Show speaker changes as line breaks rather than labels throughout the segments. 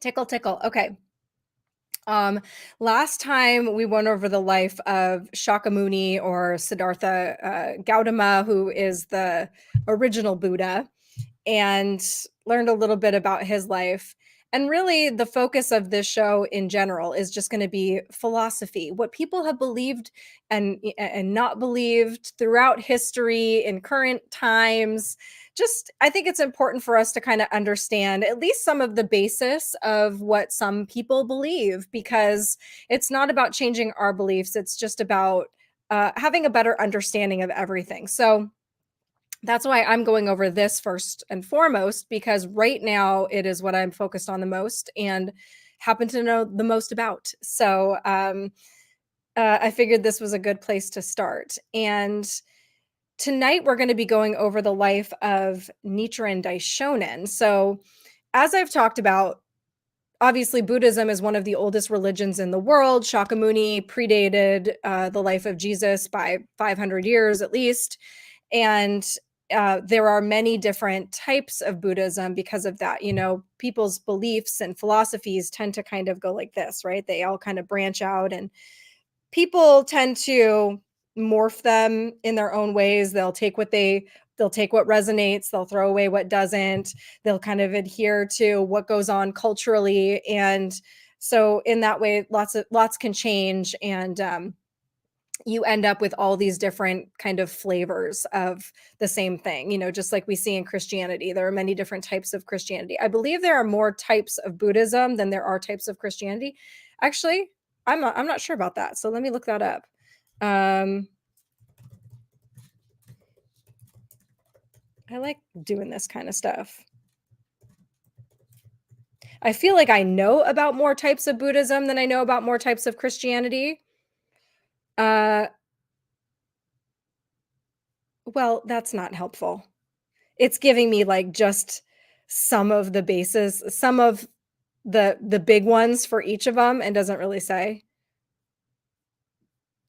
Tickle, tickle. Okay. Um, Last time we went over the life of Shakyamuni or Siddhartha Gautama, who is the original Buddha, and learned a little bit about his life. And really, the focus of this show in general is just going to be philosophy, what people have believed and not believed throughout history in current times. Just, I think it's important for us to kind of understand at least some of the basis of what some people believe, because it's not about changing our beliefs. It's just about having a better understanding of everything. So, that's why I'm going over this first and foremost, because right now it is what I'm focused on the most and happen to know the most about. So I figured this was a good place to start. And tonight we're going to be going over the life of Nichiren Daishonin. So, as I've talked about, obviously Buddhism is one of the oldest religions in the world. Shakyamuni predated the life of Jesus by 500 years at least. And there are many different types of Buddhism because of that. You know, people's beliefs and philosophies tend to kind of go like this, right? They all kind of branch out, and people tend to morph them in their own ways. They'll take what resonates, they'll throw away what doesn't. They'll kind of adhere to what goes on culturally, and so in that way, lots can change, and you end up with all these different kind of flavors of the same thing, you know, just like we see in Christianity. There are many different types of Christianity. I believe there are more types of Buddhism than there are types of Christianity. Actually, I'm not sure about that. So let me look that up. I like doing this kind of stuff. I feel like I know about more types of Buddhism than I know about more types of Christianity. Uh, well, that's not helpful. It's giving me like just some of the bases, some of the big ones for each of them, and doesn't really say.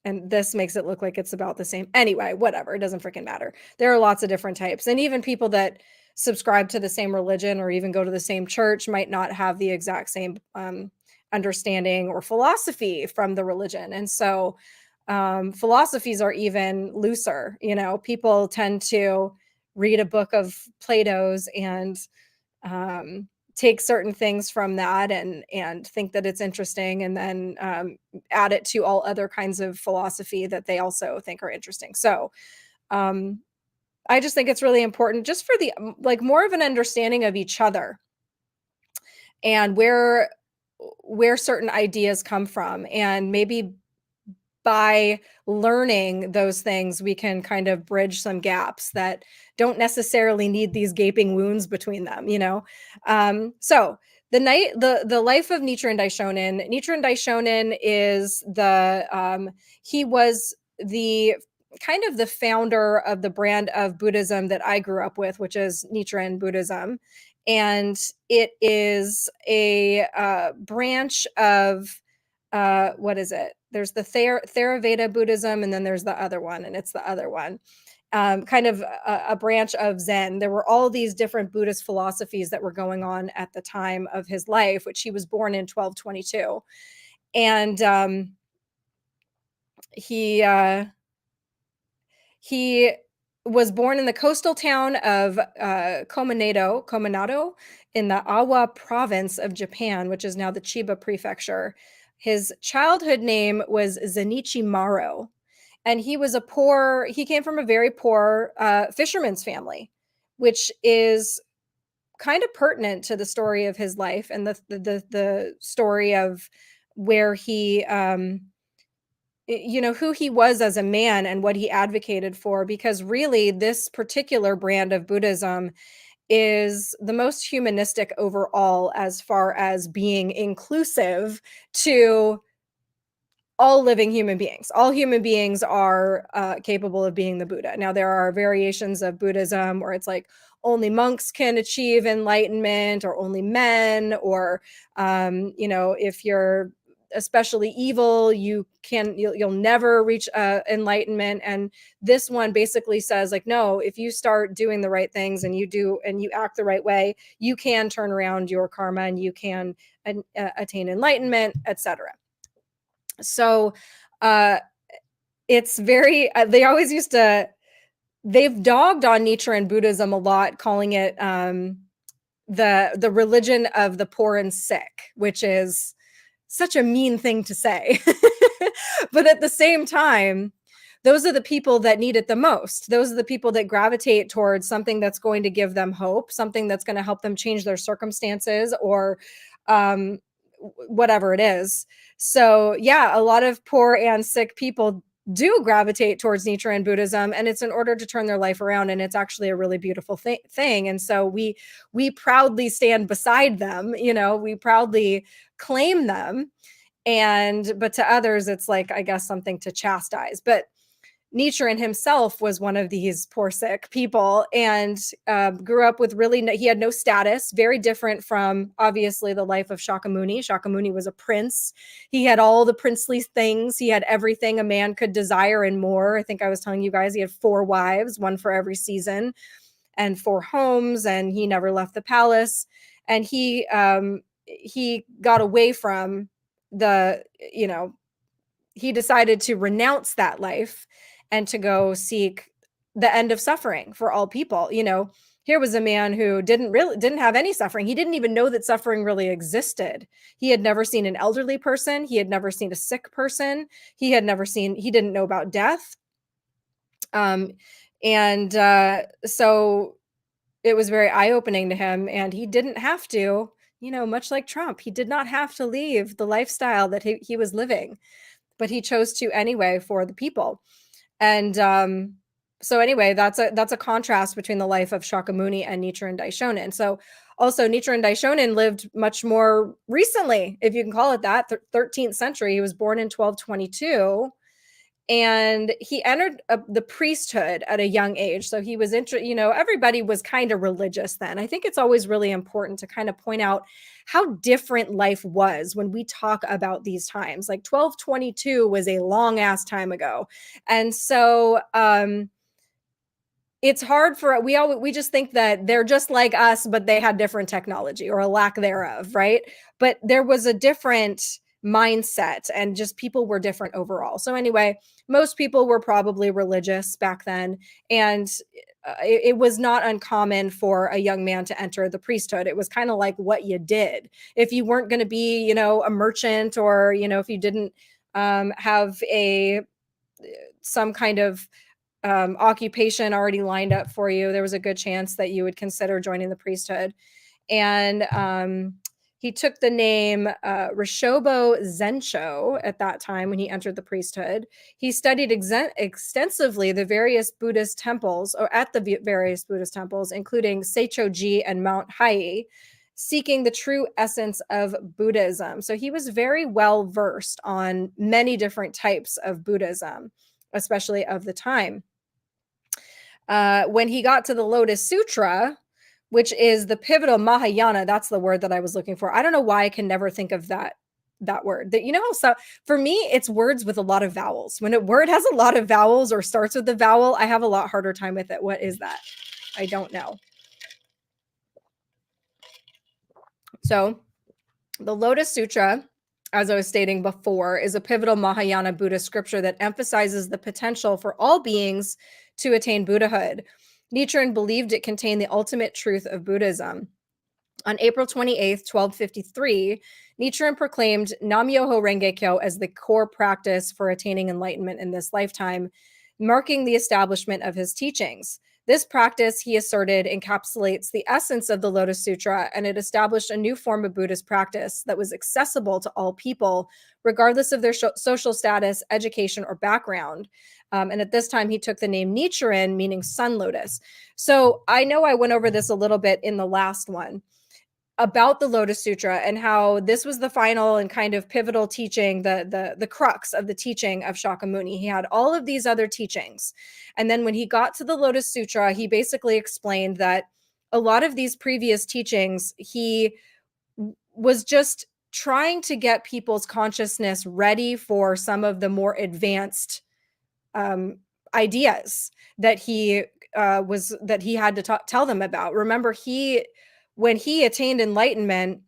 And this makes it look like it's about the same. Anyway, whatever, it doesn't freaking matter. There are lots of different types, and even people that subscribe to the same religion or even go to the same church might not have the exact same understanding or philosophy from the religion. And so philosophies are even looser. You know, people tend to read a book of Plato's and um, take certain things from that and think that it's interesting, and then add it to all other kinds of philosophy that they also think are interesting. So um, I just think it's really important just for the like more of an understanding of each other and where certain ideas come from, and maybe by learning those things, we can kind of bridge some gaps that don't necessarily need these gaping wounds between them, you know? So the life of Nichiren Daishonin. Nichiren Daishonin is he was the kind of the founder of the brand of Buddhism that I grew up with, which is Nichiren Buddhism. And it is a branch of what is it? There's the Theravada Buddhism, and then there's the other one, and it's the other one. Kind of a branch of Zen. There were all these different Buddhist philosophies that were going on at the time of his life, which he was born in 1222. And he he was born in the coastal town of Kominado in the Awa province of Japan, which is now the Chiba prefecture. His childhood name was Zenichi Maro, and he came from a very poor fisherman's family, which is kind of pertinent to the story of his life and the story of where he you know, who he was as a man and what he advocated for, because really this particular brand of Buddhism is the most humanistic overall as far as being inclusive to all living human beings. All human beings are capable of being the Buddha. Now, there are variations of Buddhism where it's like only monks can achieve enlightenment, or only men, or, you know, if you're especially evil. You'll never reach enlightenment. And this one basically says, like, no, if you start doing the right things and you act the right way, you can turn around your karma and you can attain enlightenment, etc. So it's very they always used to they've dogged on Nichiren Buddhism a lot, calling it the religion of the poor and sick, which is such a mean thing to say. But at the same time, those are the people that need it the most. Those are the people that gravitate towards something that's going to give them hope, something that's going to help them change their circumstances, or whatever it is. So yeah, a lot of poor and sick people do gravitate towards Nichiren Buddhism, and it's in order to turn their life around, and it's actually a really beautiful thing. And so we proudly stand beside them, we proudly claim them. But to others, it's like, I guess, something to chastise. But Nichiren himself was one of these poor, sick people, and grew up with he had no status, very different from, obviously, the life of Shakyamuni. Shakyamuni was a prince. He had all the princely things. He had everything a man could desire and more. I think I was telling you guys he had 4 wives, one for every season, and 4 homes, and he never left the palace. And he got away from he decided to renounce that life and to go seek the end of suffering for all people. Here was a man who didn't have any suffering. He didn't even know that suffering really existed. He had never seen an elderly person. He had never seen a sick person. He didn't know about death. So it was very eye-opening to him, and he didn't have to, much like Trump, he did not have to leave the lifestyle that he was living, but he chose to anyway for the people. And so anyway, that's a contrast between the life of Shakyamuni and Nichiren Daishonin. So also Nichiren Daishonin lived much more recently, if you can call it that, 13th century. He was born in 1222, and he entered the priesthood at a young age. So he was everybody was kind of religious then. I think it's always really important to kind of point out how different life was when we talk about these times. Like 1222 was a long ass time ago. And so it's hard for we just think that they're just like us, but they had different technology or a lack thereof, right? But there was a different mindset, and just people were different overall. So anyway, most people were probably religious back then, and it was not uncommon for a young man to enter the priesthood. It was kind of like what you did if you weren't going to be, a merchant, or if you didn't have some kind of occupation already lined up for you. There was a good chance that you would consider joining the priesthood. And he took the name Rishobo Zensho at that time when he entered the priesthood. He studied extensively the various Buddhist temples, or at the various Buddhist temples, including Seichoji and Mount Hai, seeking the true essence of Buddhism. So he was very well versed on many different types of Buddhism, especially of the time. When he got to the Lotus Sutra, which is the pivotal Mahayana, that's the word that I was looking for. I don't know why I can never think of that word. So for me, it's words with a lot of vowels. When a word has a lot of vowels or starts with a vowel, I have a lot harder time with it. What is that? I don't know. So the Lotus Sutra, as I was stating before, is a pivotal Mahayana Buddhist scripture that emphasizes the potential for all beings to attain Buddhahood. Nichiren believed it contained the ultimate truth of Buddhism. On April 28th, 1253, Nichiren proclaimed Nam-myoho Renge Kyo as the core practice for attaining enlightenment in this lifetime, marking the establishment of his teachings. This practice, he asserted, encapsulates the essence of the Lotus Sutra, and it established a new form of Buddhist practice that was accessible to all people, regardless of their social status, education, or background. And at this time, he took the name Nichiren, meaning sun lotus. So I know I went over this a little bit in the last one about the Lotus Sutra and how this was the final and kind of pivotal teaching, the crux of the teaching of Shakyamuni. He had all of these other teachings. And then when he got to the Lotus Sutra, he basically explained that a lot of these previous teachings, he was just trying to get people's consciousness ready for some of the more advanced ideas that he had to tell them about. Remember, when he attained enlightenment,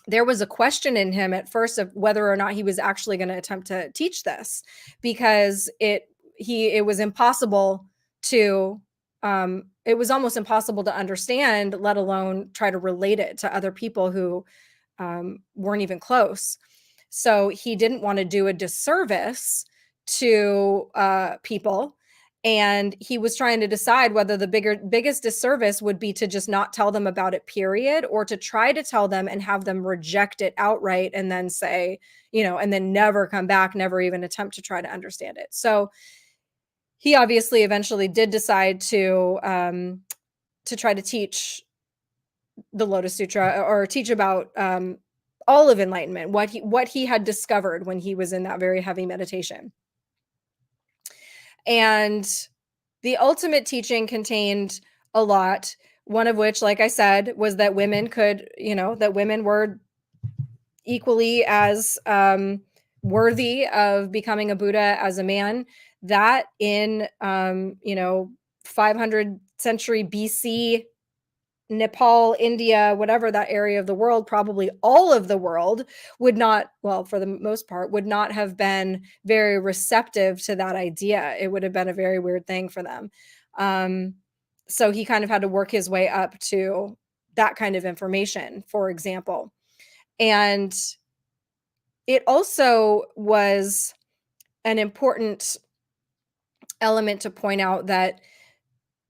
there was a question in him at first of whether or not he was actually going to attempt to teach this, because it was impossible to it was almost impossible to understand, let alone try to relate it to other people who weren't even close. So he didn't want to do a disservice to people, and he was trying to decide whether the biggest disservice would be to just not tell them about it, period, or to try to tell them and have them reject it outright and then say, and then never come back, never even attempt to try to understand it. So he obviously eventually did decide to try to teach the Lotus Sutra, or teach about all of enlightenment, what he had discovered when he was in that very heavy meditation. And the ultimate teaching contained a lot, one of which, like I said, was that women that women were equally as worthy of becoming a Buddha as a man. That in 500 century BC, Nepal, India, whatever that area of the world, probably all of the world would not, well, for the most part, would not have been very receptive to that idea. It would have been a very weird thing for them. So he kind of had to work his way up to that kind of information, for example. And it also was an important element to point out that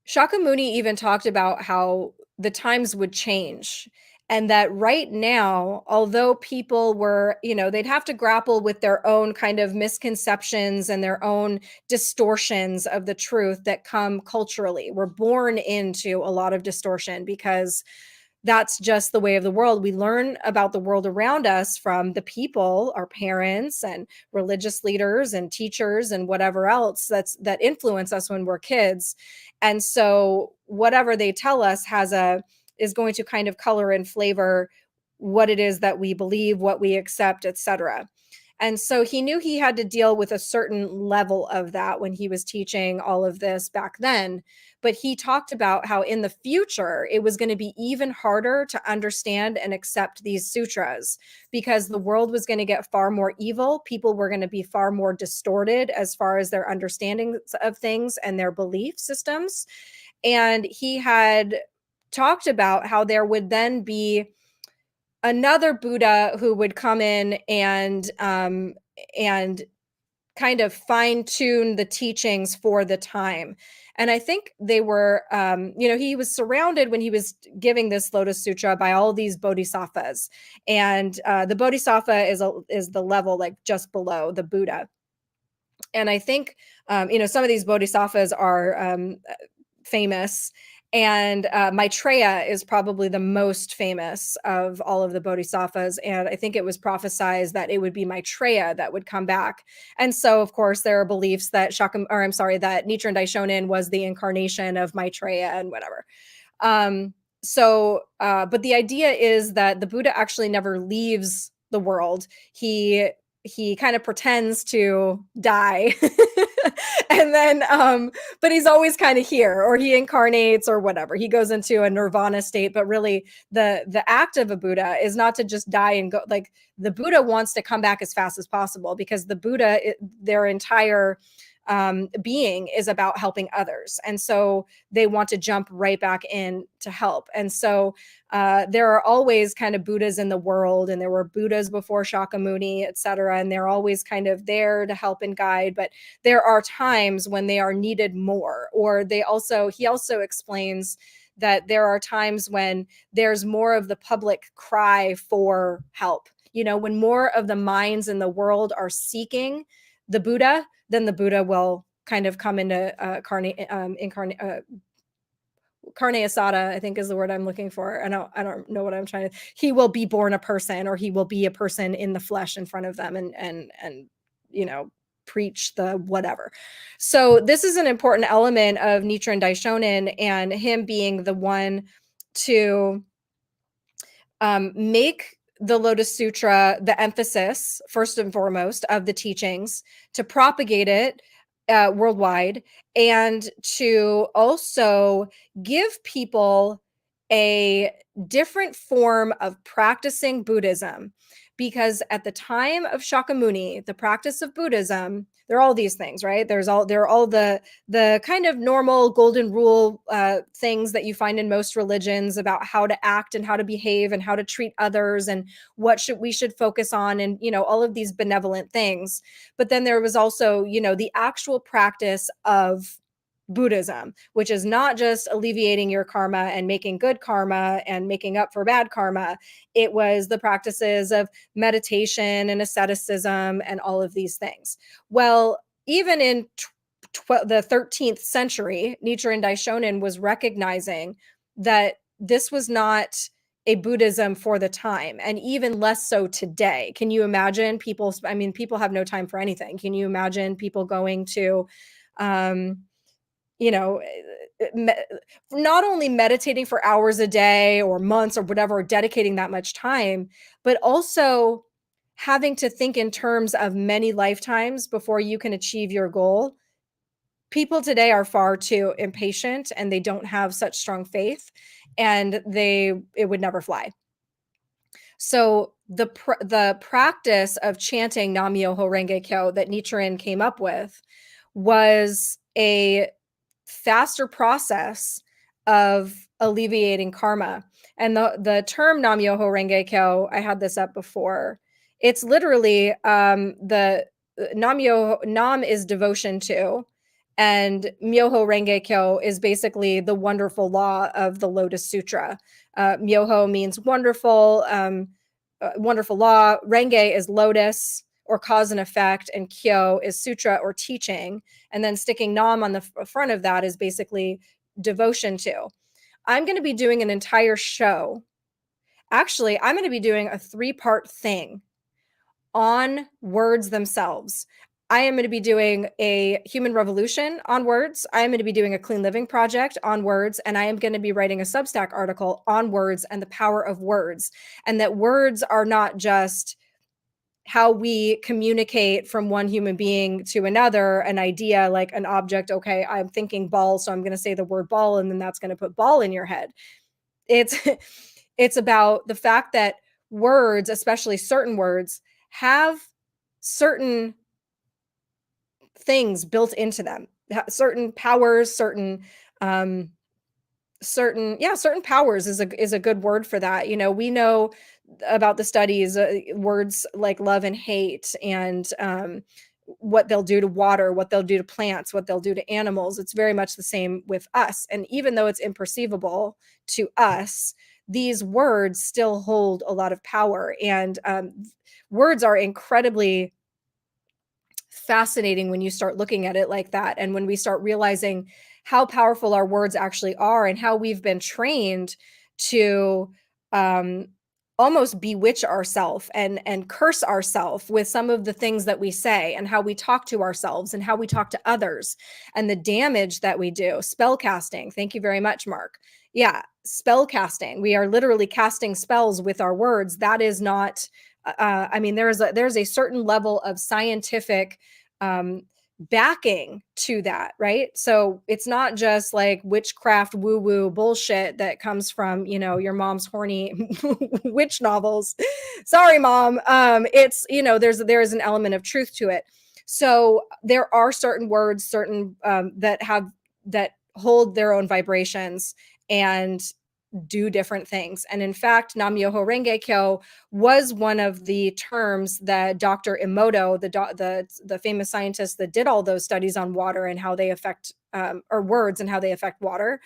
Shakyamuni even talked about how the times would change, and that right now, although people were, they'd have to grapple with their own kind of misconceptions and their own distortions of the truth that come culturally. We're born into a lot of distortion because that's just the way of the world. We learn about the world around us from the people, our parents and religious leaders and teachers and whatever else that influence us when we're kids. And so whatever they tell us is going to kind of color and flavor what it is that we believe, what we accept, etc. And so he knew he had to deal with a certain level of that when he was teaching all of this back then. But he talked about how in the future, it was going to be even harder to understand and accept these sutras, because the world was going to get far more evil. People were going to be far more distorted as far as their understanding of things and their belief systems. And he had talked about how there would then be another Buddha who would come in and kind of fine tune the teachings for the time. And I think they were, he was surrounded when he was giving this Lotus Sutra by all these bodhisattvas. And the bodhisattva is the level like just below the Buddha. And I think, some of these bodhisattvas are famous. And Maitreya is probably the most famous of all of the bodhisattvas. And I think it was prophesied that it would be Maitreya that would come back. And so, of course, there are beliefs that that Nichiren Daishonin was the incarnation of Maitreya and whatever. But the idea is that the Buddha actually never leaves the world. He kind of pretends to die and then but he's always kind of here, or he incarnates or whatever. He goes into a nirvana state, but really the act of a Buddha is not to just die and go. Like, the Buddha wants to come back as fast as possible, because the Buddha, their entire being is about helping others. And so they want to jump right back in to help. And so there are always kind of Buddhas in the world, and there were Buddhas before Shakyamuni, etc. And they're always kind of there to help and guide. But there are times when they are needed more, or he also explains that there are times when there's more of the public cry for help. When more of the minds in the world are seeking the Buddha, then the Buddha will kind of come into carne asada, I think is the word I'm looking for. I don't know what I'm trying to. He will be born a person, or he will be a person in the flesh in front of them, and preach the whatever. So this is an important element of Nichiren Daishonin, and him being the one to make the Lotus Sutra, the emphasis, first and foremost, of the teachings, to propagate it worldwide, and to also give people a different form of practicing Buddhism. Because at the time of Shakyamuni, the practice of Buddhism, there are all these things, right? There are all the kind of normal golden rule things that you find in most religions about how to act and how to behave and how to treat others and what we should focus on, and all of these benevolent things. But then there was also the actual practice of Buddhism, which is not just alleviating your karma and making good karma and making up for bad karma. It was the practices of meditation and asceticism and all of these things. Well, even in the 13th century, Nichiren Daishonin was recognizing that this was not a Buddhism for the time, and even less so today. Can you imagine people? I mean, people have no time for anything. Can you imagine people going to, you know, not only meditating for hours a day or months or whatever, dedicating that much time, but also having to think in terms of many lifetimes before you can achieve your goal? People today are far too impatient, and they don't have such strong faith, and it would never fly. So the practice of chanting Nam-myoho Renge Kyo that Nichiren came up with was a faster process of alleviating karma. And the term Nam-myoho Renge Kyo, I had this up before. It's literally the Nam is devotion to, and Myoho Renge Kyo is basically the wonderful law of the Lotus Sutra. Myoho means wonderful, wonderful law. Renge is lotus or cause and effect, and Kyo is sutra or teaching. And then sticking Nam on the front of that is basically devotion to. I'm going to be doing an entire show. Actually, I'm going to be doing a 3-part thing on words themselves. I am going to be doing a human revolution on words. I am going to be doing a clean living project on words. And I am going to be writing a Substack article on words and the power of words. And that words are not just how we communicate from one human being to another, an idea like an object. Okay, I'm thinking ball, so I'm going to say the word ball, and then that's going to put ball in your head. It's about the fact that words, especially certain words, have certain things built into them, certain powers, certain powers is a good word for that. We know about the studies, words like love and hate, and what they'll do to water, what they'll do to plants, what they'll do to animals. It's very much the same with us. And even though it's imperceivable to us, these words still hold a lot of power. And words are incredibly fascinating when you start looking at it like that. And when we start realizing how powerful our words actually are, and how we've been trained to almost bewitch ourselves and curse ourselves with some of the things that we say, and how we talk to ourselves and how we talk to others, and the damage that we do. Spell casting. Thank you very much, Mark. Yeah, spell casting. We are literally casting spells with our words. That is not, I mean, there's a certain level of scientific backing to that, right? So it's not just like witchcraft woo-woo bullshit that comes from your mom's horny witch novels. Sorry, mom. It's there is an element of truth to it. So there are certain words, certain that hold their own vibrations and do different things. And in fact, Nam-myoho Renge Kyo was one of the terms that Dr. Emoto, the famous scientist that did all those studies on water and how they affect or words and how they affect water,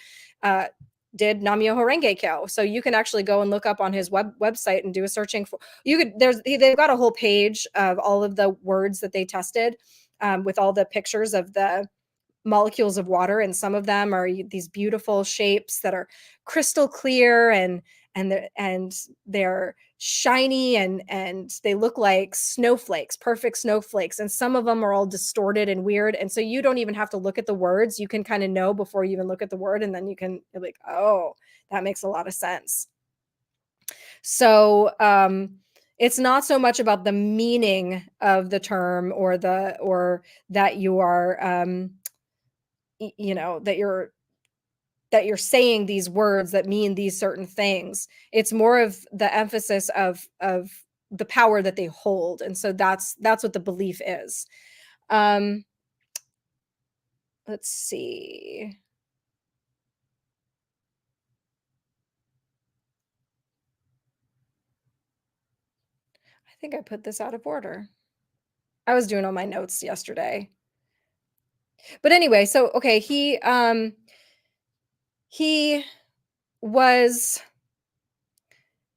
did Nam-myoho Renge Kyo. So you can actually go and look up on his website and do a searching for. They've got a whole page of all of the words that they tested, with all the pictures of the molecules of water, and some of them are these beautiful shapes that are crystal clear, and they're shiny, and they look like snowflakes, perfect snowflakes, and some of them are all distorted and weird. And so you don't even have to look at the words. You can kind of know before you even look at the word, and then you're like, oh, that makes a lot of sense. So it's not so much about the meaning of the term or that you are, you know, that you're saying these words that mean these certain things. It's more of the emphasis of the power that they hold, and so that's what the belief is. Um, let's see. I think I put this out of order. I was doing all my notes yesterday. But anyway, so okay, he was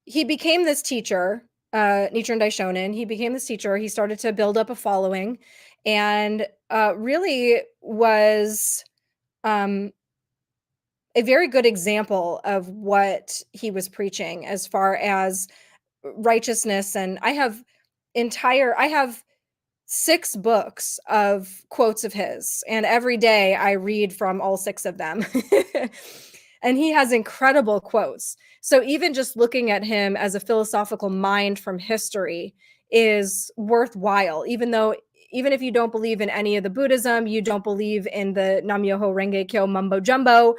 he became this teacher, Nichiren Daishonin. He became this teacher. He started to build up a following, and really was um, a very good example of what he was preaching as far as righteousness. And I have 6 books of quotes of his, and every day I read from all 6 of them. And he has incredible quotes. So even just looking at him as a philosophical mind from history is worthwhile, even if you don't believe in any of the Buddhism, you don't believe in the Nam-myoho Renge Kyo mumbo jumbo,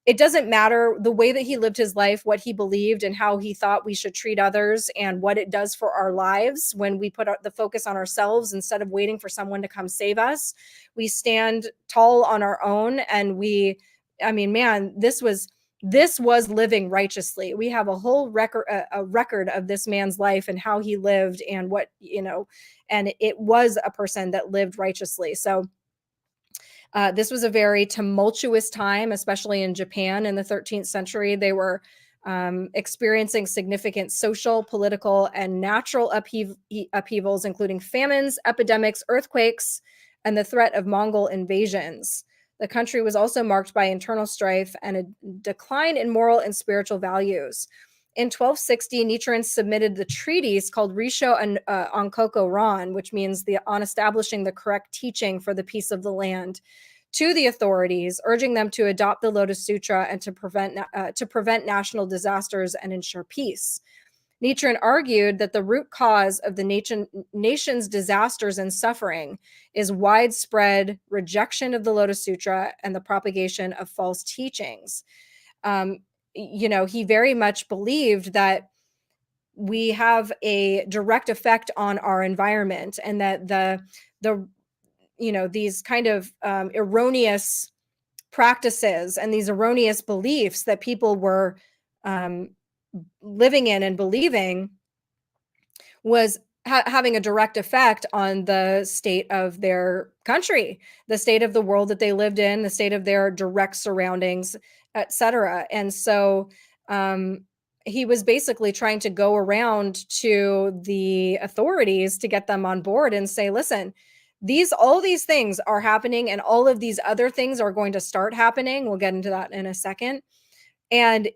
it doesn't matter the way that he lived his life, what he believed, and how he thought we should treat others, and what it does for our lives when we put the focus on ourselves instead of waiting for someone to come save us. We stand tall on our own, and I mean, man, this was living righteously. We have a whole record, a record of this man's life and how he lived, and what, you know, and it was a person that lived righteously. So this was a very tumultuous time, especially in Japan in the 13th century. They were experiencing significant social, political, and natural upheavals, including famines, epidemics, earthquakes, and the threat of Mongol invasions. The country was also marked by internal strife and a decline in moral and spiritual values. In 1260, Nichiren submitted the treatise called Risho and Onkoko Ron, which means on establishing the correct teaching for the peace of the land, to the authorities, urging them to adopt the Lotus Sutra and to prevent national disasters and ensure peace. Nichiren argued that the root cause of the nation's disasters and suffering is widespread rejection of the Lotus Sutra and the propagation of false teachings. You know, he very much believed that we have a direct effect on our environment, and that the you know, these kind of erroneous practices and these erroneous beliefs that people were um, living in and believing was having a direct effect on the state of their country, the state of the world that they lived in, the state of their direct surroundings, etc. And so he was basically trying to go around to the authorities to get them on board and say, listen, all these things are happening, and all of these other things are going to start happening. We'll get into that in a second. And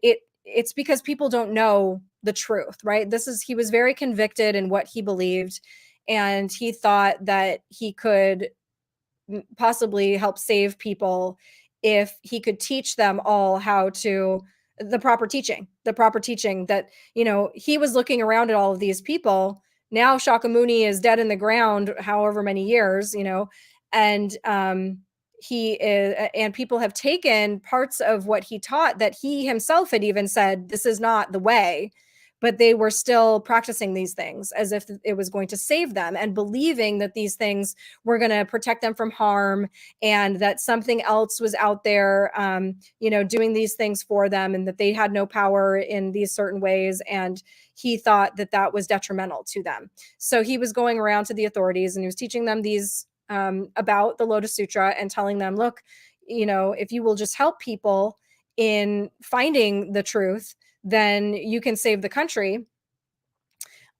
it's because people don't know the truth, right? He was very convicted in what he believed, and he thought that he could possibly help save people if he could teach them all how to the proper teaching that, you know, he was looking around at all of these people. Now Shakyamuni is dead in the ground however many years, you know, and he is, and people have taken parts of what he taught that he himself had even said this is not the way, but they were still practicing these things as if it was going to save them, and believing that these things were going to protect them from harm, and that something else was out there, you know, doing these things for them, and that they had no power in these certain ways. And he thought that that was detrimental to them. So he was going around to the authorities and he was teaching them these about the Lotus Sutra and telling them, look, you know, if you will just help people in finding the truth, then you can save the country.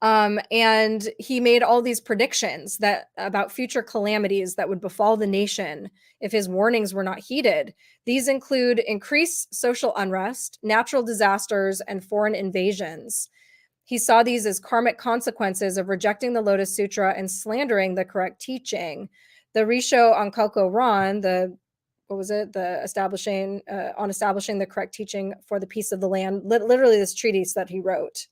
And he made all these predictions about future calamities that would befall the nation if his warnings were not heeded. These include increased social unrest, natural disasters, and foreign invasions. He saw these as karmic consequences of rejecting the Lotus Sutra and slandering the correct teaching. The Risho Onkoko Ron, establishing the correct teaching for the peace of the land, literally this treatise that he wrote,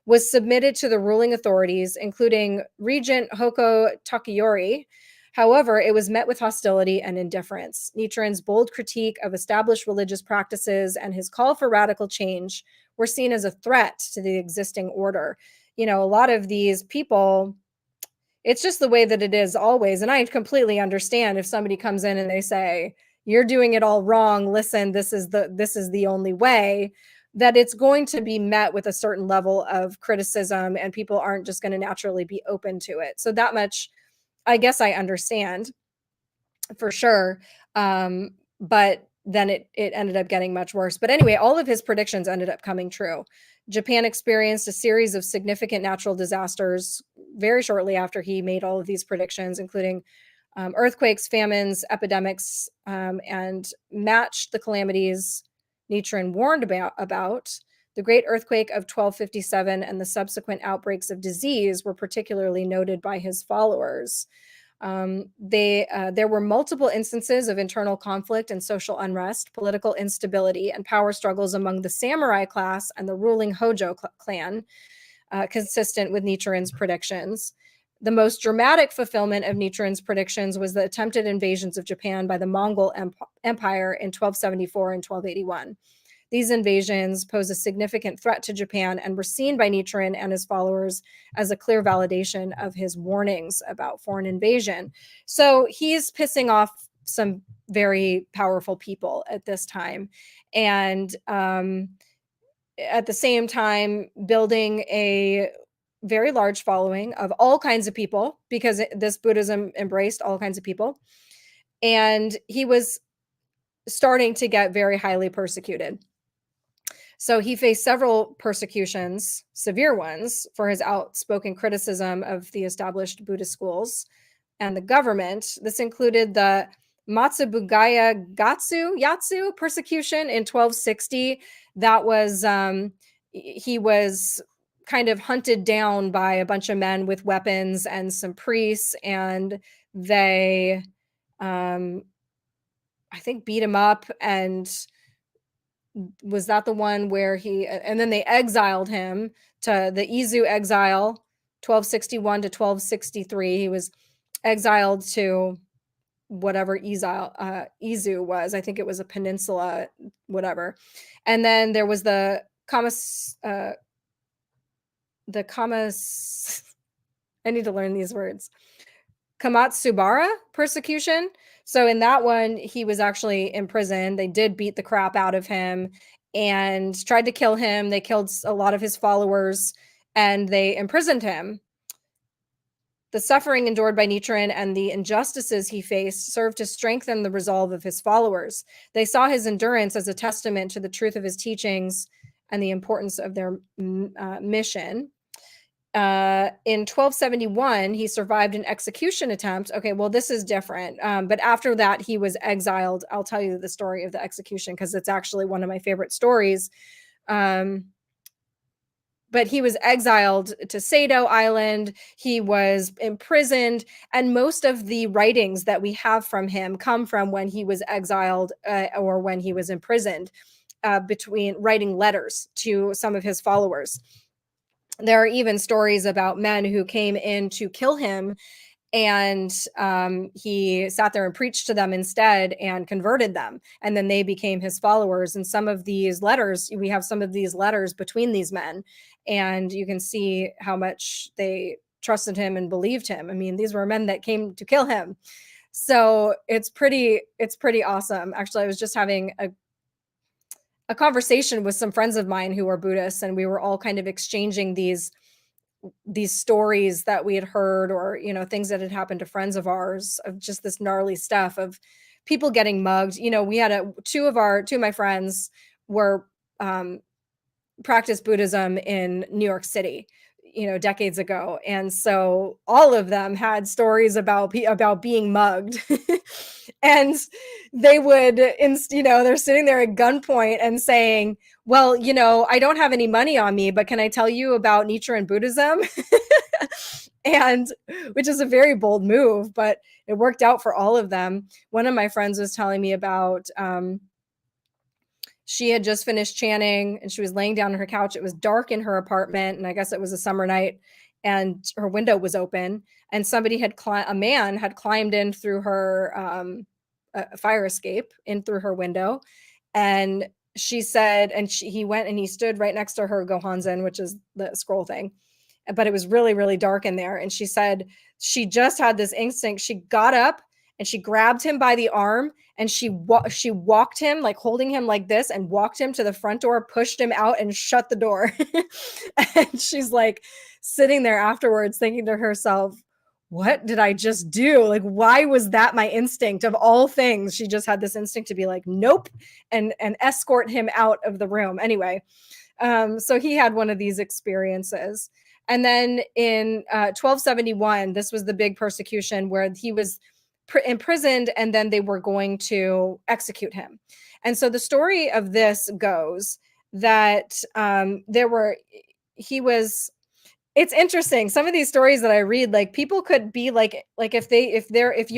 was submitted to the ruling authorities, including Regent Hoko Takayori. However, it was met with hostility and indifference. Nichiren's bold critique of established religious practices and his call for radical change were seen as a threat to the existing order. A lot of these people, it's just the way that it is always. And I completely understand if somebody comes in and they say, you're doing it all wrong. Listen, this is the only way, that it's going to be met with a certain level of criticism, and people aren't just going to naturally be open to it. So that much, I guess I understand for sure. But then it ended up getting much worse. But anyway, all of his predictions ended up coming true. Japan experienced a series of significant natural disasters very shortly after he made all of these predictions, including earthquakes, famines, epidemics, and matched the calamities Nichiren warned about. The Great Earthquake of 1257 and the subsequent outbreaks of disease were particularly noted by his followers. There were multiple instances of internal conflict and social unrest, political instability, and power struggles among the samurai class and the ruling Hojo clan, consistent with Nichiren's predictions. The most dramatic fulfillment of Nichiren's predictions was the attempted invasions of Japan by the Mongol Empire in 1274 and 1281. These invasions pose a significant threat to Japan and were seen by Nichiren and his followers as a clear validation of his warnings about foreign invasion. So he's pissing off some very powerful people at this time. And at the same time, building a very large following of all kinds of people, because this Buddhism embraced all kinds of people. And he was starting to get very highly persecuted. So he faced several persecutions, severe ones, for his outspoken criticism of the established Buddhist schools and the government. This included the Matsubugaya Yatsu persecution in 1260. That was, he was kind of hunted down by a bunch of men with weapons and some priests, and they, I think, beat him up. And was that the one where and then they exiled him to the Izu exile, 1261 to 1263. He was exiled to whatever Izu was. I think it was a peninsula, whatever. And then there was the I need to learn these words. Kamatsubara persecution. So in that one, he was actually imprisoned. They did beat the crap out of him and tried to kill him. They killed a lot of his followers and they imprisoned him. The suffering endured by Nichiren and the injustices he faced served to strengthen the resolve of his followers. They saw his endurance as a testament to the truth of his teachings and the importance of their mission. In 1271, he survived an execution attempt. Okay, well, this is different. But after that, he was exiled. I'll tell you the story of the execution because it's actually one of my favorite stories. But he was exiled to Sado Island. He was imprisoned. And most of the writings that we have from him come from when he was exiled or when he was imprisoned, between writing letters to some of his followers. There are even stories about men who came in to kill him, and he sat there and preached to them instead and converted them. And then they became his followers. And some of these letters, we have some of these letters between these men, and you can see how much they trusted him and believed him. I mean, these were men that came to kill him. So it's pretty awesome. Actually, I was just having a conversation with some friends of mine who are Buddhists, and we were all kind of exchanging these stories that we had heard, or things that had happened to friends of ours, of just this gnarly stuff of people getting mugged. We had two of my friends were practiced Buddhism in New York City, decades ago, and so all of them had stories about being mugged. And they would, they're sitting there at gunpoint and saying, well, I don't have any money on me, but can I tell you about Nichiren Buddhism? And which is a very bold move, but it worked out for all of them. One of my friends was telling me about She had just finished chanting and she was laying down on her couch. It was dark in her apartment, and I guess it was a summer night, and her window was open, and a man had climbed in through her fire escape in through her window. And she said, and he went and he stood right next to her Gohanzen, which is the scroll thing, but it was really, really dark in there. And she said she just had this instinct. She got up and she grabbed him by the arm, and she walked him, like holding him like this, and walked him to the front door, pushed him out, and shut the door. And she's like sitting there afterwards thinking to herself, what did I just do? Like, why was that my instinct of all things? She just had this instinct to be like, nope, and escort him out of the room. Anyway, so he had one of these experiences. And then in 1271, this was the big persecution where he was imprisoned, and then they were going to execute him. And so the story of this goes that it's interesting. Some of these stories that I read, like people could be like if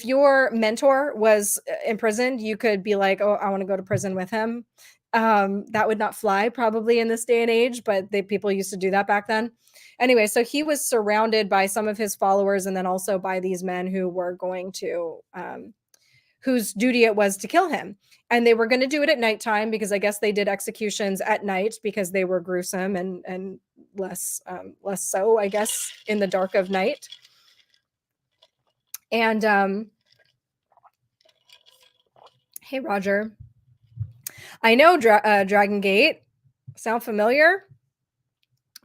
your mentor was imprisoned, you could be like, oh, I want to go to prison with him. That would not fly probably in this day and age, but people used to do that back then. Anyway, so he was surrounded by some of his followers, and then also by these men who were going to whose duty it was to kill him. And they were going to do it at nighttime, because I guess they did executions at night because they were gruesome and less so, I guess, in the dark of night. And hey, Roger. I know Dragon Gate. Sound familiar?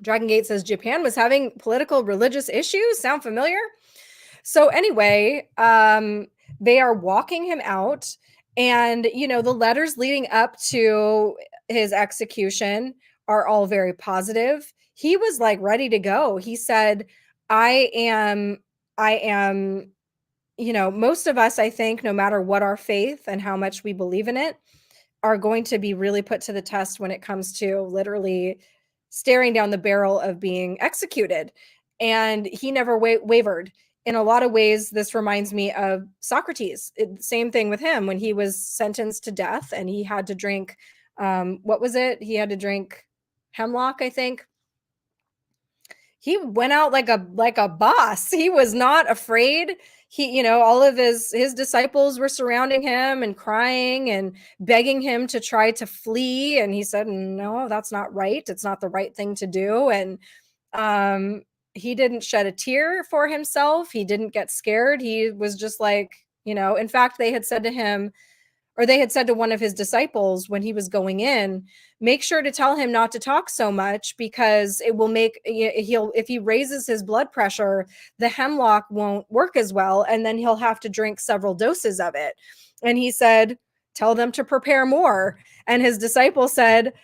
Dragon Gate says Japan was having political religious issues. Sound familiar? So anyway, they are walking him out, and the letters leading up to his execution are all very positive. He was like ready to go. He said, I am, most of us, I think, no matter what our faith and how much we believe in it, are going to be really put to the test when it comes to literally staring down the barrel of being executed. And he never wavered. In a lot of ways, this reminds me of Socrates. Same thing with him when he was sentenced to death and he had to drink, what was it? He had to drink hemlock, I think. He went out like a boss. He was not afraid. He, all of his disciples were surrounding him and crying and begging him to try to flee. And he said, no, that's not right. It's not the right thing to do. And he didn't shed a tear for himself. He didn't get scared. He was just like, in fact, they had said to him, or they had said to one of his disciples when he was going in, make sure to tell him not to talk so much, because it will if he raises his blood pressure, the hemlock won't work as well. And then he'll have to drink several doses of it. And he said, tell them to prepare more. And his disciple said,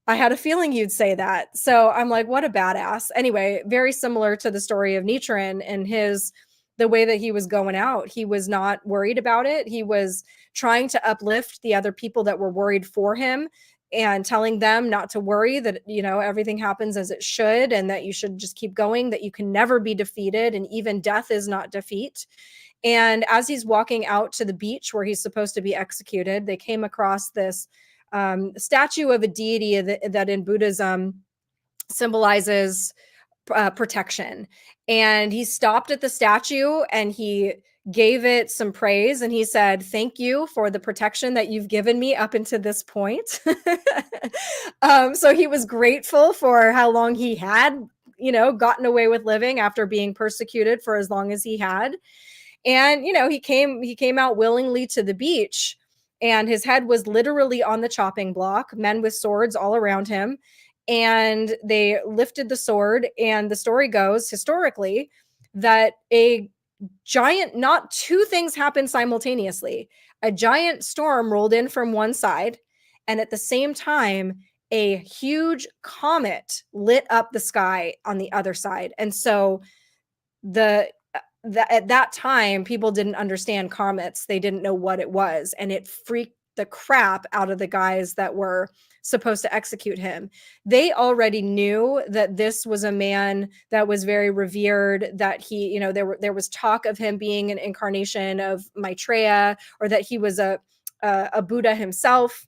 I had a feeling you'd say that. So I'm like, what a badass. Anyway, very similar to the story of Nichiren and the way that he was going out. He was not worried about it. He was trying to uplift the other people that were worried for him and telling them not to worry, that, everything happens as it should, and that you should just keep going, that you can never be defeated, and even death is not defeat. And as he's walking out to the beach where he's supposed to be executed, they came across this statue of a deity that in Buddhism symbolizes protection. And he stopped at the statue and he gave it some praise, and he said, thank you for the protection that you've given me up until this point. So he was grateful for how long he had, gotten away with living after being persecuted for as long as he had. And, he came out willingly to the beach, and his head was literally on the chopping block, men with swords all around him. And they lifted the sword, and the story goes historically that not two things happened simultaneously. A giant storm rolled in from one side, and at the same time, a huge comet lit up the sky on the other side. And so at that time, people didn't understand comets. They didn't know what it was, and it freaked the crap out of the guys that were supposed to execute him. They already knew that this was a man that was very revered, that he, there was talk of him being an incarnation of Maitreya, or that he was a a Buddha himself.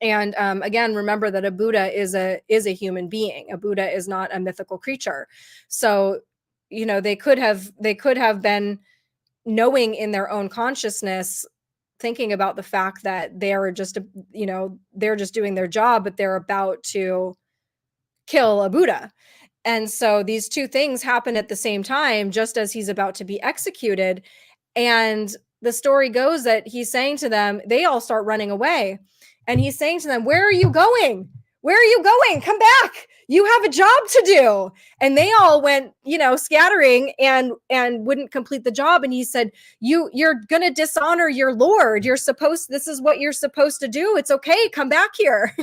And again, remember that a Buddha is a human being. A Buddha is not a mythical creature. So, they could have been knowing in their own consciousness, thinking about the fact that they're just they're just doing their job, but they're about to kill a Buddha. And so these two things happen at the same time, just as he's about to be executed. And the story goes that he's saying to them, they all start running away. And he's saying to them, where are you going? Where are you going? Come back. You have a job to do. And they all went, scattering and wouldn't complete the job. And he said, you're going to dishonor your Lord. This is what you're supposed to do. It's okay. Come back here.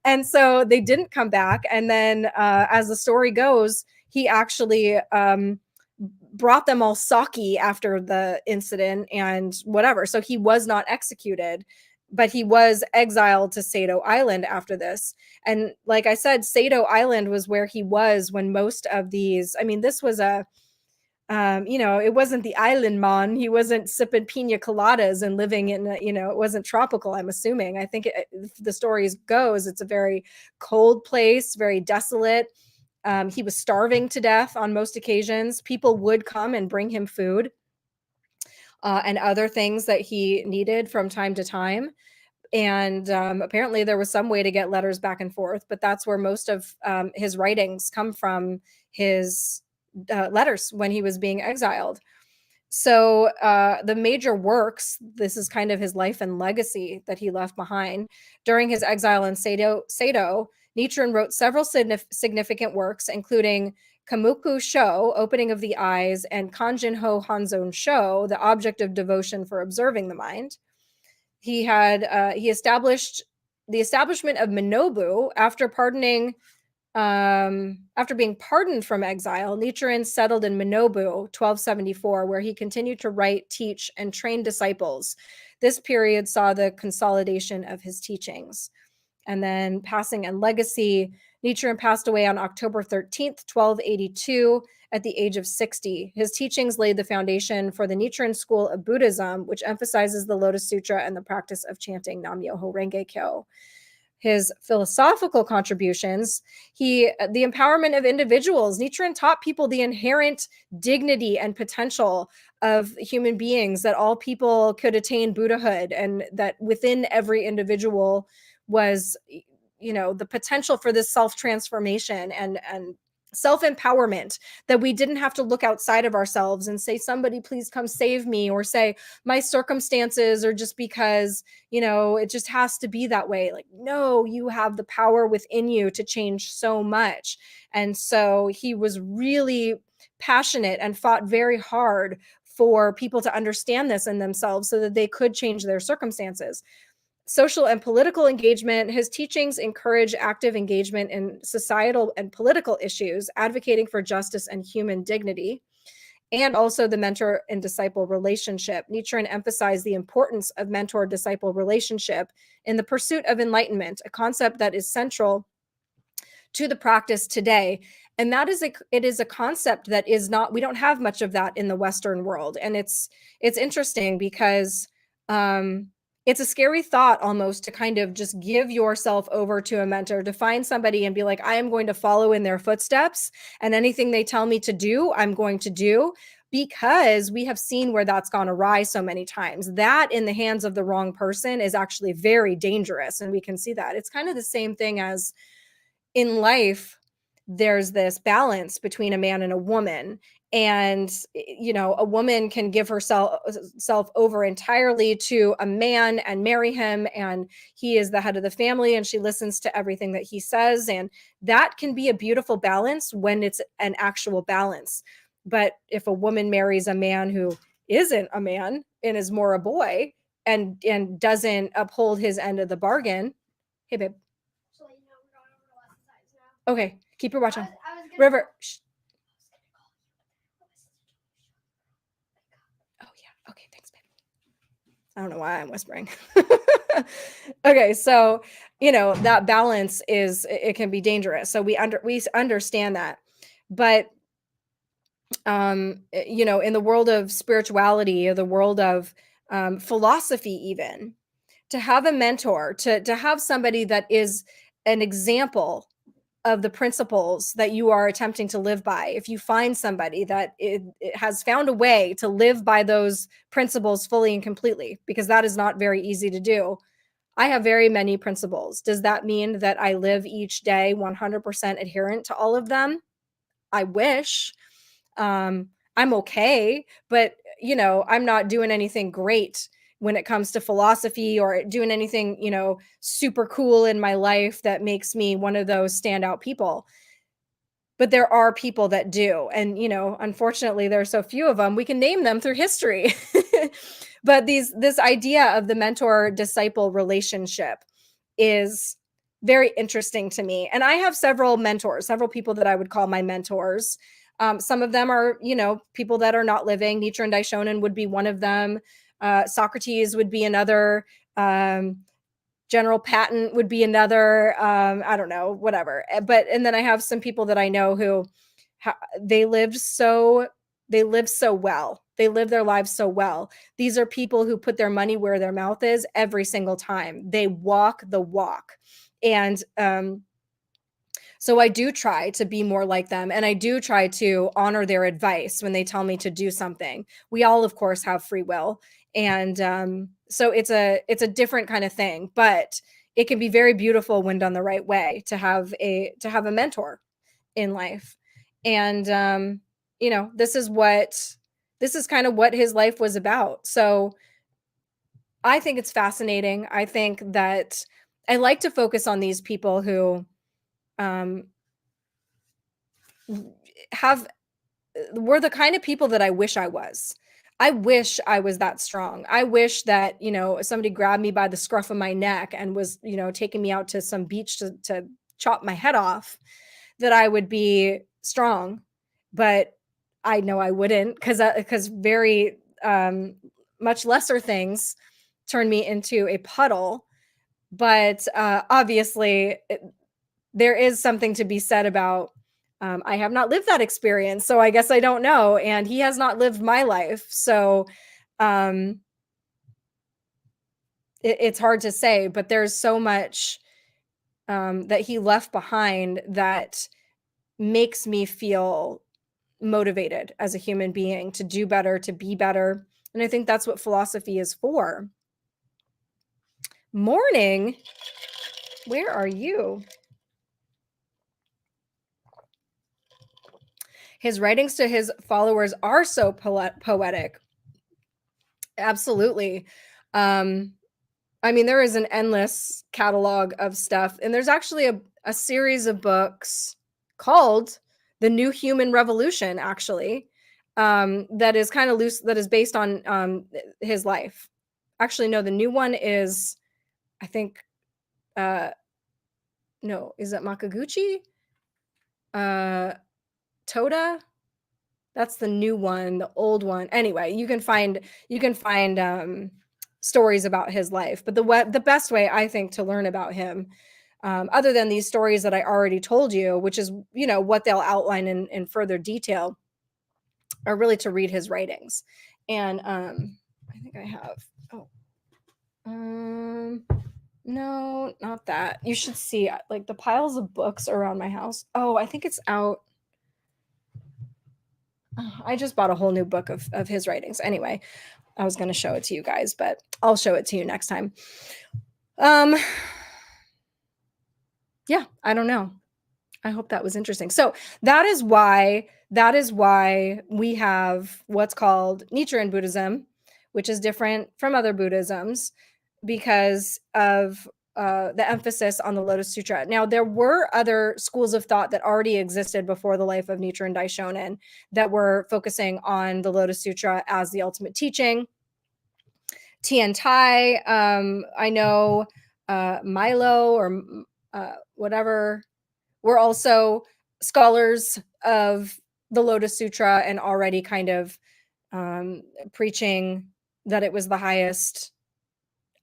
And so they didn't come back. And then as the story goes, he actually brought them all sake after the incident and whatever. So he was not executed, but he was exiled to Sado Island after this. And like I said, Sado Island was where he was when most of these, this was it wasn't the island man. He wasn't sipping pina coladas and living in, it wasn't tropical, I'm assuming. I think the stories goes, it's a very cold place, very desolate. He was starving to death on most occasions. People would come and bring him food and other things that he needed from time to time. And apparently there was some way to get letters back and forth, but that's where most of his writings come from, his letters when he was being exiled. So the major works, this is kind of his life and legacy that he left behind. During his exile in Sado, Nichiren wrote several significant works, including Kamuku Sho, Opening of the Eyes, and Kanjin Ho Hanzon Sho, The Object of Devotion for Observing the Mind. He established the establishment of Minobu after being pardoned from exile. Nichiren settled in Minobu 1274, where he continued to write, teach, and train disciples. This period saw the consolidation of his teachings. And then passing and legacy, Nichiren passed away on October 13th, 1282, at the age of 60. His teachings laid the foundation for the Nichiren school of Buddhism, which emphasizes the Lotus Sutra and the practice of chanting Nam-myoho Renge Kyo. His philosophical contributions, the empowerment of individuals. Nichiren taught people the inherent dignity and potential of human beings, that all people could attain Buddhahood, and that within every individual was, the potential for this self-transformation and self-empowerment, that we didn't have to look outside of ourselves and say, somebody please come save me, or say my circumstances are just because, it just has to be that way. Like, no, you have the power within you to change so much. And so he was really passionate and fought very hard for people to understand this in themselves so that they could change their circumstances. Social and political engagement. His teachings encourage active engagement in societal and political issues, advocating for justice and human dignity, and also the mentor and disciple relationship. Nichiren emphasized the importance of mentor-disciple relationship in the pursuit of enlightenment, a concept that is central to the practice today. And it is a concept that is not, we don't have much of that in the Western world. And it's interesting because it's a scary thought almost to kind of just give yourself over to a mentor, to find somebody and be like, I am going to follow in their footsteps, and anything they tell me to do, I'm going to do, because we have seen where that's gone awry so many times. That in the hands of the wrong person is actually very dangerous. And we can see that. It's kind of the same thing as in life. There's this balance between a man and a woman. And, a woman can give herself over entirely to a man and marry him, and he is the head of the family, and she listens to everything that he says. And that can be a beautiful balance when it's an actual balance. But if a woman marries a man who isn't a man and is more a boy and doesn't uphold his end of the bargain. Hey, babe. So, we're going over to lesson size now. Okay, keep your watch on. River. Shh. Okay, thanks, babe. I don't know why I'm whispering. Okay, so, that balance it can be dangerous. So we understand that. But, in the world of spirituality, or the world of philosophy, even to have a mentor, to have somebody that is an example of the principles that you are attempting to live by. If you find somebody that it has found a way to live by those principles fully and completely, because that is not very easy to do. I have very many principles. Does that mean that I live each day 100% adherent to all of them? I wish. I'm okay, but I'm not doing anything great when it comes to philosophy or doing anything, super cool in my life that makes me one of those standout people. But there are people that do. And, unfortunately, there are so few of them. We can name them through history. But this idea of the mentor disciple relationship is very interesting to me. And I have several mentors, several people that I would call my mentors. Some of them are, people that are not living. Nichiren Daishonin would be one of them. Socrates would be another. General Patton would be another. I don't know, whatever. And then I have some people that I know who they lived so well. They live their lives so well. These are people who put their money where their mouth is every single time. They walk the walk. And so I do try to be more like them, and I do try to honor their advice when they tell me to do something. We all, of course, have free will, and so it's a different kind of thing, but it can be very beautiful when done the right way to have a mentor in life. And this is kind of what his life was about. So I think it's fascinating. I think that I like to focus on these people who um have were the kind of people that I wish I was. I wish I was that strong. I wish that, somebody grabbed me by the scruff of my neck and was, taking me out to some beach to chop my head off, that I would be strong. But I know I wouldn't, because very much lesser things turn me into a puddle. But obviously, there is something to be said about I have not lived that experience, so I guess I don't know, and he has not lived my life, so um, it's hard to say, but there's so much that he left behind that makes me feel motivated as a human being to do better, to be better, and I think that's what philosophy is for. Morning, where are you? His writings to his followers are so poetic. Absolutely. Um, I mean, there is an endless catalog of stuff, and there's actually a series of books called The New Human Revolution, actually, that is kind of loose, that is based on his life. Actually, no, the new one is, I think, no, is it Makaguchi? Toda? That's the new one. The old one. Anyway, you can find stories about his life. But the best way, I think, to learn about him, other than these stories that I already told you, which is what they'll outline in further detail, are really to read his writings. And I think I have. Oh, no, not that. You should see like the piles of books around my house. Oh, I think it's out. I just bought a whole new book of his writings. Anyway, I was going to show it to you guys, but I'll show it to you next time. Yeah, I don't know. I hope that was interesting. So that is why we have what's called Nichiren Buddhism, which is different from other Buddhisms because of the emphasis on the Lotus Sutra. Now, there were other schools of thought that already existed before the life of Nichiren Daishonin that were focusing on the Lotus Sutra as the ultimate teaching. Tiantai, I know Milo or whatever, were also scholars of the Lotus Sutra and already kind of preaching that it was the highest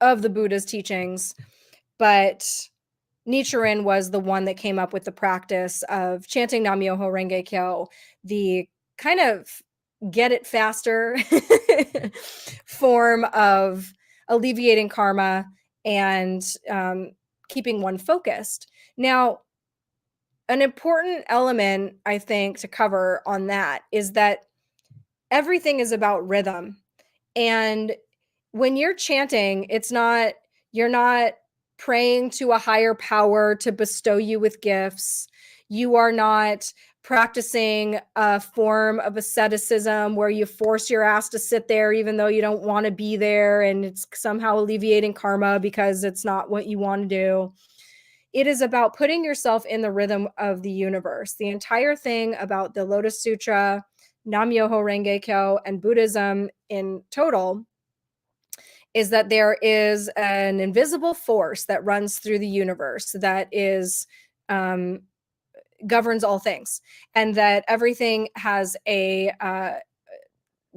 of the Buddha's teachings. But Nichiren was the one that came up with the practice of chanting Nam-myoho Renge Kyo, the kind of get it faster form of alleviating karma and keeping one focused. Now, an important element, I think, to cover on that is that everything is about rhythm. And when you're chanting, you're not praying to a higher power to bestow you with gifts. You are not practicing a form of asceticism where you force your ass to sit there even though you don't want to be there, and it's somehow alleviating karma because it's not what you want to do. It is about putting yourself in the rhythm of the universe. The entire thing about the Lotus Sutra, Nam-myoho Renge Kyo, and Buddhism in total is that there is an invisible force that runs through the universe that is governs all things, and that everything has a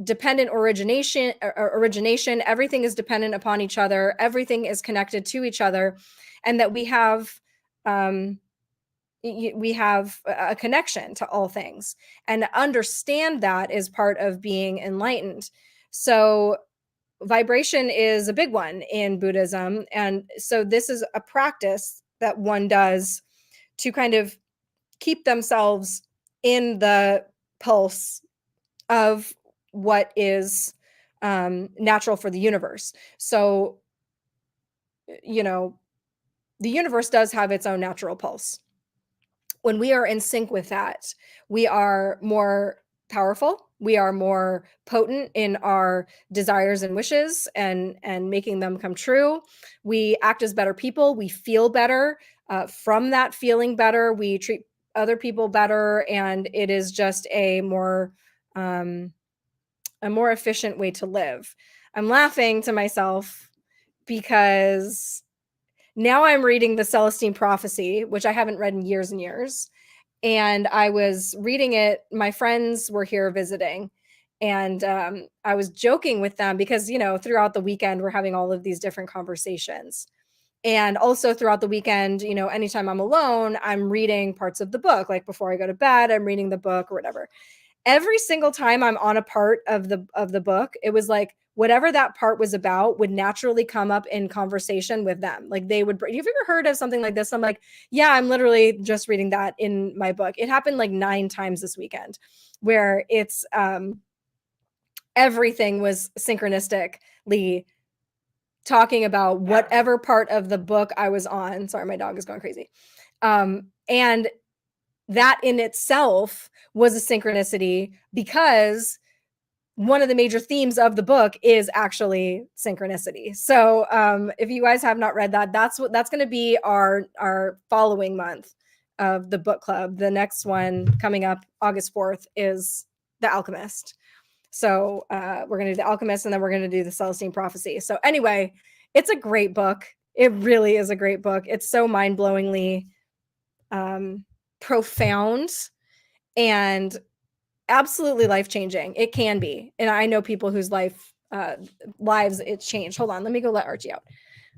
dependent origination. Everything is dependent upon each other. Everything is connected to each other, and that we have a connection to all things, and to understand that is part of being enlightened. So vibration is a big one in Buddhism. And so this is a practice that one does to kind of keep themselves in the pulse of what is natural for the universe. So, the universe does have its own natural pulse. When we are in sync with that, we are more powerful, we are more potent in our desires and wishes, and making them come true. We act as better people, we feel better. From that feeling better, we treat other people better, and it is just a more efficient way to live. I'm laughing to myself because now I'm reading the Celestine Prophecy, which I haven't read in years and years. And I was reading it. My friends were here visiting, and I was joking with them because, throughout the weekend, we're having all of these different conversations. And also throughout the weekend, anytime I'm alone, I'm reading parts of the book. Like before I go to bed, I'm reading the book or whatever. Every single time I'm on a part of the book, it was like whatever that part was about would naturally come up in conversation with them. Like they would, you've ever heard of something like this? I'm like, yeah, I'm literally just reading that in my book. It happened like 9 times this weekend, where it's everything was synchronistically talking about whatever part of the book I was on. Sorry, my dog is going crazy. And that in itself was a synchronicity, because one of the major themes of the book is actually synchronicity. So if you guys have not read that, that's going to be our following month of the book club. The next one coming up August 4th is The Alchemist. So we're going to do The Alchemist, and then we're going to do the Celestine Prophecy. So anyway, it's a great book. It really is a great book. It's so mind-blowingly profound and absolutely life-changing. It can be. And I know people whose lives it's changed. Hold on. Let me go let Archie out.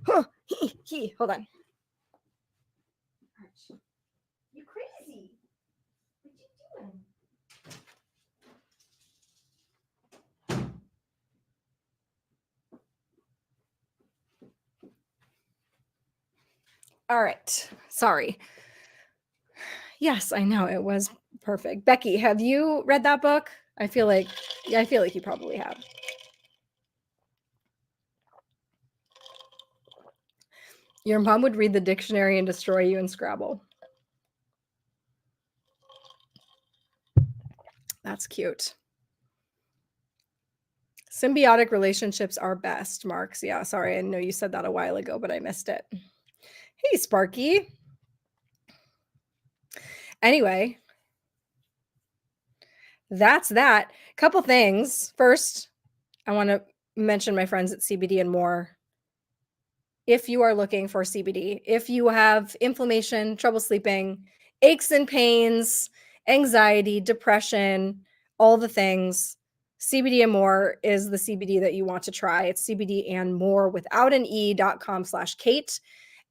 Hold on. Archie, you crazy. What are you doing? All right. Sorry. Yes, I know. It was perfect. Becky, have you read that book? I feel like you probably have. Your mom would read the dictionary and destroy you in Scrabble. That's cute. Symbiotic relationships are best, Marks. Yeah, sorry. I know you said that a while ago, but I missed it. Hey, Sparky. Anyway, that's that. Couple things. First, I want to mention my friends at CBD and More. If you are looking for CBD, if you have inflammation, trouble sleeping, aches and pains, anxiety, depression, all the things, CBD and More is the CBD that you want to try. It's CBD and More without an e.com/Kate.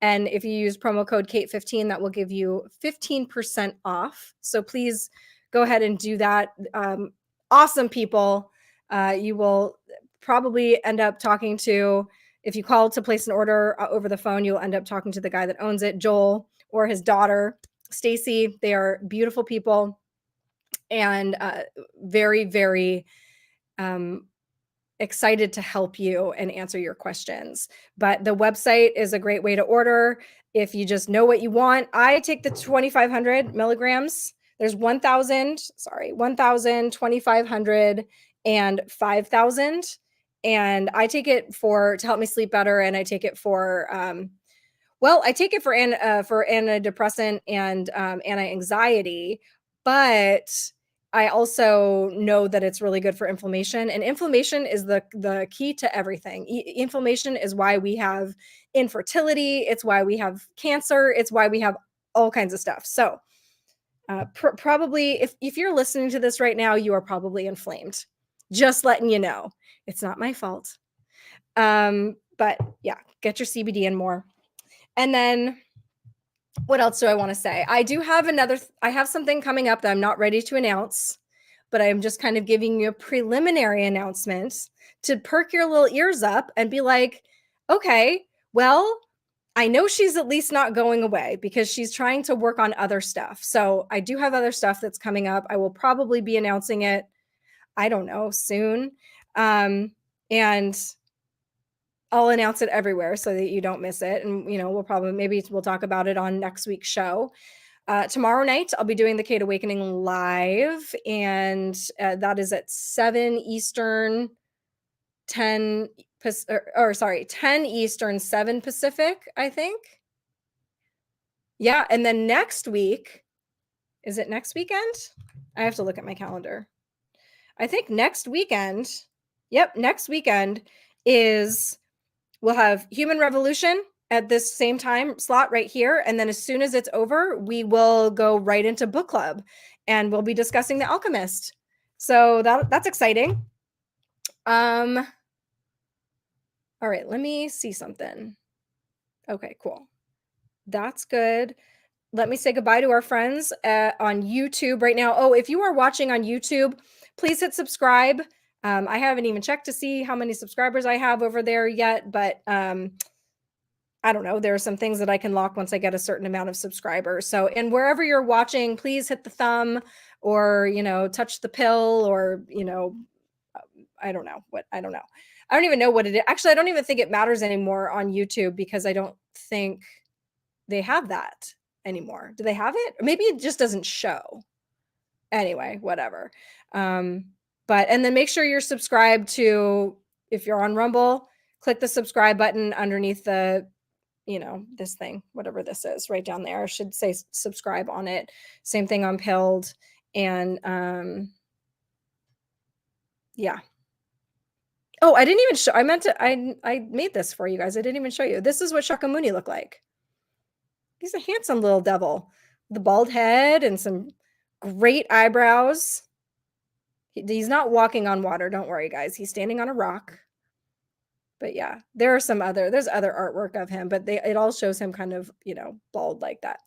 And if you use promo code Kate15, that will give you 15% off. So please go ahead and do that. awesome people. You will probably end up talking to, if you call to place an order over the phone, you'll end up talking to the guy that owns it, Joel, or his daughter, Stacy. They are beautiful people and very, very excited to help you and answer your questions. But the website is a great way to order. If you just know what you want, I take the 2,500 milligrams. There's 1,000, 2,500, and 5,000. And I take it to help me sleep better. And I take it for, I take it for antidepressant and anti-anxiety, but I also know that it's really good for inflammation, and inflammation is the key to everything. Inflammation is why we have infertility. It's why we have cancer. It's why we have all kinds of stuff. So probably if you're listening to this right now, you are probably inflamed. Just letting you know. It's not my fault. But yeah, get your CBD and more. And then what else do I want to say? I do have I have something coming up that I'm not ready to announce, but I'm just kind of giving you a preliminary announcement to perk your little ears up and be like, okay, well, I know she's at least not going away because she's trying to work on other stuff. So I do have other stuff that's coming up. I will probably be announcing it, I don't know, soon. And I'll announce it everywhere so that you don't miss it. And, we'll talk about it on next week's show. Tomorrow night, I'll be doing the Kate Awakening live, and that is at 7 Eastern, 10 Eastern, 7 Pacific, I think. Yeah, and then next week, is it next weekend? I have to look at my calendar. I think next weekend we'll have Human Revolution at this same time slot right here. And then as soon as it's over, we will go right into book club and we'll be discussing The Alchemist. So that's exciting. All right, let me see something. Okay, cool. That's good. Let me say goodbye to our friends on YouTube right now. Oh, if you are watching on YouTube, please hit subscribe. I haven't even checked to see how many subscribers I have over there yet, but I don't know. There are some things that I can lock once I get a certain amount of subscribers. So, and wherever you're watching, please hit the thumb or, touch the pill or, I don't know. I don't even know what it is. Actually, I don't even think it matters anymore on YouTube because I don't think they have that anymore. Do they have it? Or maybe it just doesn't show. Anyway, whatever. And then make sure you're subscribed to, if you're on Rumble, click the subscribe button underneath the, this thing, whatever this is right down there. I should say subscribe on it. Same thing on Pilled. And yeah. Oh, I didn't even show, I made this for you guys. I didn't even show you. This is what Shakyamuni looked like. He's a handsome little devil. The bald head and some great eyebrows. He's not walking on water. Don't worry, guys. He's standing on a rock. But yeah, there's other artwork of him, but it all shows him kind of, bald like that.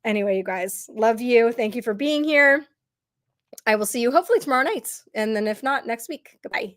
Anyway, you guys, love you. Thank you for being here. I will see you hopefully tomorrow night. And then if not, next week. Goodbye.